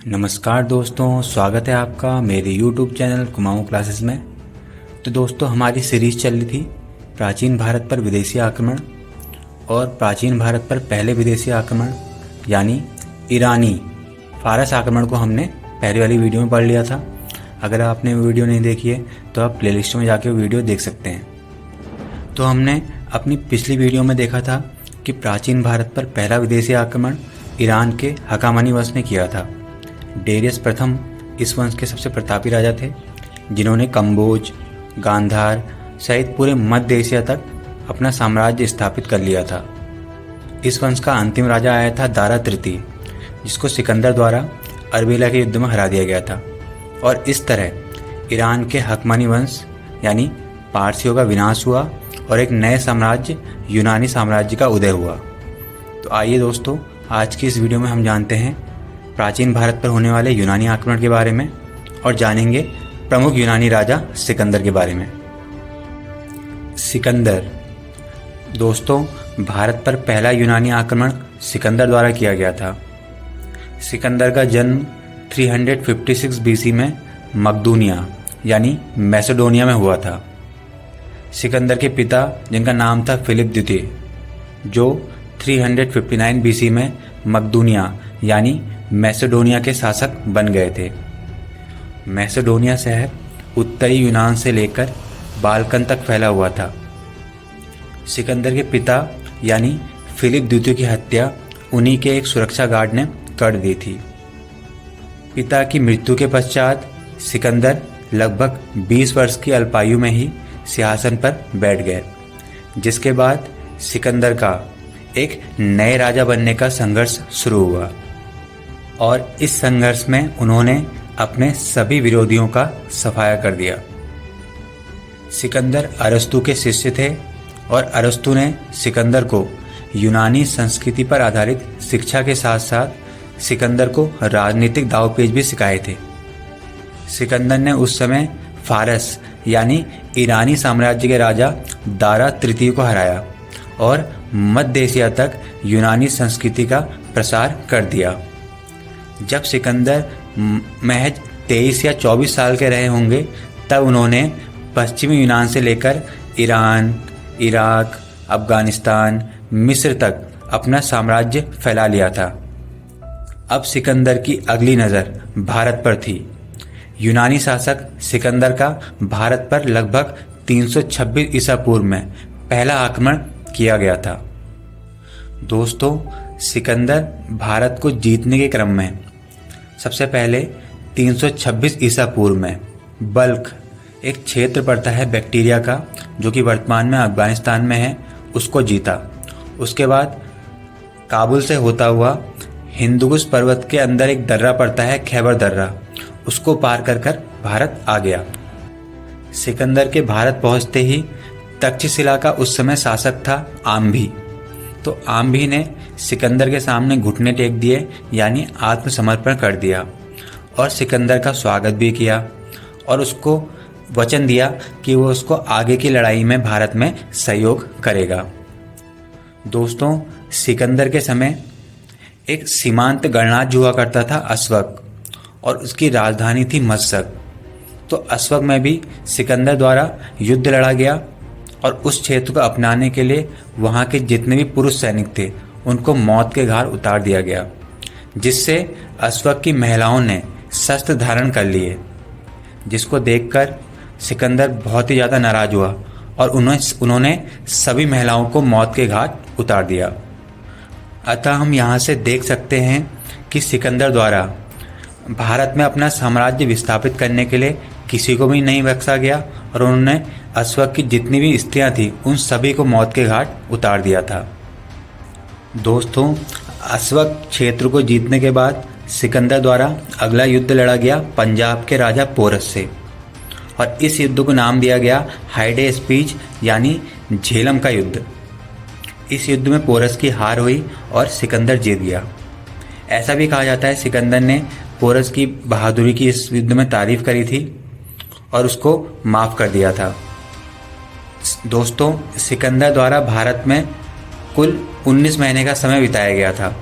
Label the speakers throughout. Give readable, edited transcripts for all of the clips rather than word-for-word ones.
Speaker 1: नमस्कार दोस्तों, स्वागत है आपका मेरे YouTube चैनल कुमाऊँ क्लासेस में। तो दोस्तों, हमारी सीरीज़ चल रही थी प्राचीन भारत पर विदेशी आक्रमण और प्राचीन भारत पर पहले विदेशी आक्रमण यानी ईरानी फारस आक्रमण को हमने पहले वाली वीडियो में पढ़ लिया था। अगर आपने वो वीडियो नहीं देखी है तो आप प्लेलिस्ट में जाके वो वीडियो देख सकते हैं। तो हमने अपनी पिछली वीडियो में देखा था कि प्राचीन भारत पर पहला विदेशी आक्रमण ईरान के हकामनी वंश ने किया था। डेरियस प्रथम इस वंश के सबसे प्रतापी राजा थे, जिन्होंने कंबोज, गांधार सहित पूरे मध्य एशिया तक अपना साम्राज्य स्थापित कर लिया था। इस वंश का अंतिम राजा आया था दारा तृतीय, जिसको सिकंदर द्वारा अरबेला के युद्ध में हरा दिया गया था। और इस तरह ईरान के हकमानी वंश यानी पारसियों का विनाश हुआ और एक नए साम्राज्य यूनानी साम्राज्य का उदय हुआ। तो आइए दोस्तों, आज की इस वीडियो में हम जानते हैं प्राचीन भारत पर होने वाले यूनानी आक्रमण के बारे में और जानेंगे प्रमुख यूनानी राजा सिकंदर के बारे में। सिकंदर दोस्तों, भारत पर पहला यूनानी आक्रमण सिकंदर द्वारा किया गया था। सिकंदर का जन्म 356 बीसी में मकदूनिया यानी मैसेडोनिया में हुआ था। सिकंदर के पिता, जिनका नाम था फिलिप द्वितीय, जो 359 बीसी में मकदूनिया यानी मैसेडोनिया के शासक बन गए थे। मैसेडोनिया शहर उत्तरी यूनान से लेकर बाल्कन तक फैला हुआ था। सिकंदर के पिता यानी फिलिप द्वितीय की हत्या उन्हीं के एक सुरक्षा गार्ड ने कर दी थी। पिता की मृत्यु के पश्चात सिकंदर लगभग 20 वर्ष की अल्पायु में ही सिंहासन पर बैठ गए, जिसके बाद सिकंदर का एक नए राजा बनने का संघर्ष शुरू हुआ और इस संघर्ष में उन्होंने अपने सभी विरोधियों का सफाया कर दिया। सिकंदर अरस्तु के शिष्य थे और अरस्तु ने सिकंदर को यूनानी संस्कृति पर आधारित शिक्षा के साथ साथ सिकंदर को राजनीतिक दांवपेच भी सिखाए थे। सिकंदर ने उस समय फारस यानी ईरानी साम्राज्य के राजा दारा तृतीय को हराया और मध्य एशिया तक यूनानी संस्कृति का प्रसार कर दिया। जब सिकंदर महज 23 या 24 साल के रहे होंगे, तब उन्होंने पश्चिमी यूनान से लेकर ईरान, इराक, अफगानिस्तान, मिस्र तक अपना साम्राज्य फैला लिया था। अब सिकंदर की अगली नज़र भारत पर थी। यूनानी शासक सिकंदर का भारत पर लगभग 326 ईसा पूर्व में पहला आक्रमण किया गया था। दोस्तों, सिकंदर भारत को जीतने के क्रम में सबसे पहले 326 ईसा पूर्व में बल्ख, एक क्षेत्र पड़ता है बैक्टीरिया का जो कि वर्तमान में अफगानिस्तान में है, उसको जीता। उसके बाद काबुल से होता हुआ हिंदुकुश पर्वत के अंदर एक दर्रा पड़ता है खैबर दर्रा, उसको पार कर कर भारत आ गया। सिकंदर के भारत पहुंचते ही तक्षशिला का उस समय शासक था आम्भी। तो आम्भी ने सिकंदर के सामने घुटने टेक दिए यानी आत्मसमर्पण कर दिया और सिकंदर का स्वागत भी किया और उसको वचन दिया कि वो उसको आगे की लड़ाई में भारत में सहयोग करेगा। दोस्तों, सिकंदर के समय एक सीमांत गणराज्य हुआ करता था अस्वक, और उसकी राजधानी थी मशरक। तो अस्वक में भी सिकंदर द्वारा युद्ध लड़ा गया और उस क्षेत्र को अपनाने के लिए वहाँ के जितने भी पुरुष सैनिक थे उनको मौत के घाट उतार दिया गया, जिससे अस्वक की महिलाओं ने शस्त्र धारण कर लिए, जिसको देखकर सिकंदर बहुत ही ज़्यादा नाराज हुआ और उन्होंने सभी महिलाओं को मौत के घाट उतार दिया। अतः हम यहाँ से देख सकते हैं कि सिकंदर द्वारा भारत में अपना साम्राज्य विस्थापित करने के लिए किसी को भी नहीं बख्शा गया और उन्होंने अस्वक की जितनी भी स्त्रियां थी उन सभी को मौत के घाट उतार दिया था। दोस्तों, अस्वक क्षेत्र को जीतने के बाद सिकंदर द्वारा अगला युद्ध लड़ा गया पंजाब के राजा पोरस से और इस युद्ध को नाम दिया गया हाइडे स्पीच यानी झेलम का युद्ध। इस युद्ध में पोरस की हार हुई और सिकंदर जीत गया। ऐसा भी कहा जाता है सिकंदर ने पोरस की बहादुरी की इस युद्ध में तारीफ करी थी और उसको माफ़ कर दिया था। दोस्तों, सिकंदर द्वारा भारत में कुल 19 महीने का समय बिताया गया था।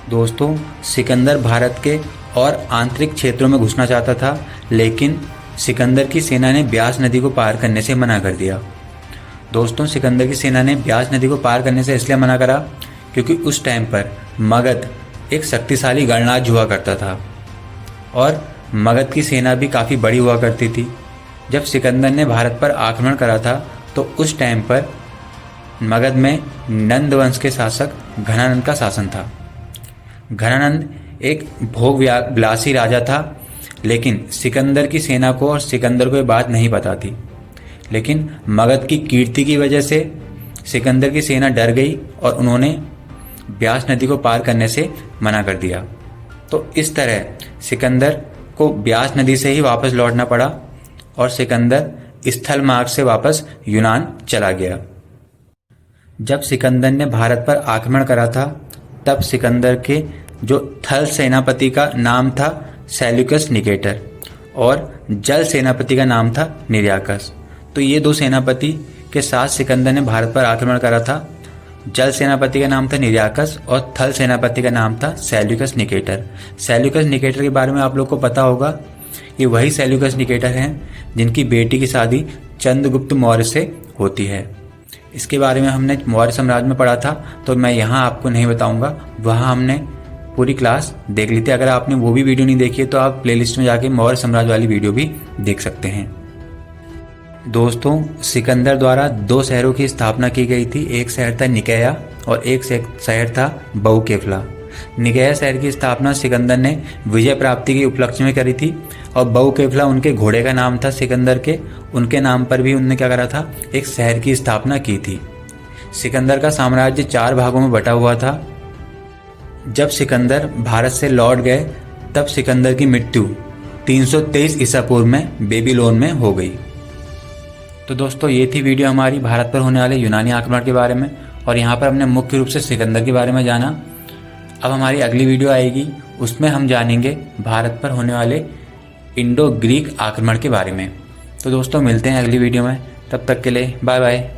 Speaker 1: दोस्तों, सिकंदर भारत के और आंतरिक क्षेत्रों में घुसना चाहता था, लेकिन सिकंदर की सेना ने ब्यास नदी को पार करने से मना कर दिया। दोस्तों, सिकंदर की सेना ने ब्यास नदी को पार करने से इसलिए मना करा क्योंकि उस टाइम पर मगध एक शक्तिशाली गणराज्य हुआ करता था और मगध की सेना भी काफ़ी बड़ी हुआ करती थी। जब सिकंदर ने भारत पर आक्रमण करा था तो उस टाइम पर मगध में नंद वंश के शासक घनानंद का शासन था। घनानंद एक भोग विलासी राजा था, लेकिन सिकंदर की सेना को और सिकंदर को ये बात नहीं पता थी। लेकिन मगध की कीर्ति की वजह से सिकंदर की सेना डर गई और उन्होंने ब्यास नदी को पार करने से मना कर दिया। तो इस तरह सिकंदर को ब्यास नदी से ही वापस लौटना पड़ा और सिकंदर स्थल मार्ग से वापस यूनान चला गया। जब सिकंदर ने भारत पर आक्रमण करा था तब सिकंदर के जो थल सेनापति का नाम था सेल्यूकस निकेटर और जल सेनापति का नाम था निर्याकस। तो ये दो सेनापति के साथ सिकंदर ने भारत पर आक्रमण करा था। जल सेनापति का नाम था निर्याकस और थल सेनापति का नाम था सेल्यूकस निकेटर। सेल्यूकस निकेटर के बारे में आप लोग को पता होगा, ये वही सेल्यूकस निकेटर हैं जिनकी बेटी की शादी चंद्रगुप्त मौर्य से होती है। इसके बारे में हमने मौर्य साम्राज्य में पढ़ा था, तो मैं यहाँ आपको नहीं बताऊंगा, वहाँ हमने पूरी क्लास देख ली थी। अगर आपने वो भी वीडियो नहीं देखी है तो आप प्लेलिस्ट में जाके मौर्य साम्राज्य वाली वीडियो भी देख सकते हैं। दोस्तों, सिकंदर द्वारा दो शहरों की स्थापना की गई थी। एक शहर था निकाया और एक शहर था बहुकेफला। निकाया शहर की स्थापना सिकंदर ने विजय प्राप्ति के उपलक्ष्य में करी थी और बहुकेफला उनके घोड़े का नाम था सिकंदर के, उनके नाम पर भी उन्होंने क्या करा था, एक शहर की स्थापना की थी। सिकंदर का साम्राज्य 4 भागों में बटा हुआ था। जब सिकंदर भारत से लौट गए तब सिकंदर की मृत्यु 323 ईसा पूर्व में बेबीलोन में हो गई। तो दोस्तों, ये थी वीडियो हमारी भारत पर होने वाले यूनानी आक्रमण के बारे में और यहाँ पर हमने मुख्य रूप से सिकंदर के बारे में जाना। अब हमारी अगली वीडियो आएगी, उसमें हम जानेंगे भारत पर होने वाले इंडो ग्रीक आक्रमण के बारे में। तो दोस्तों, मिलते हैं अगली वीडियो में, तब तक के लिए बाय बाय।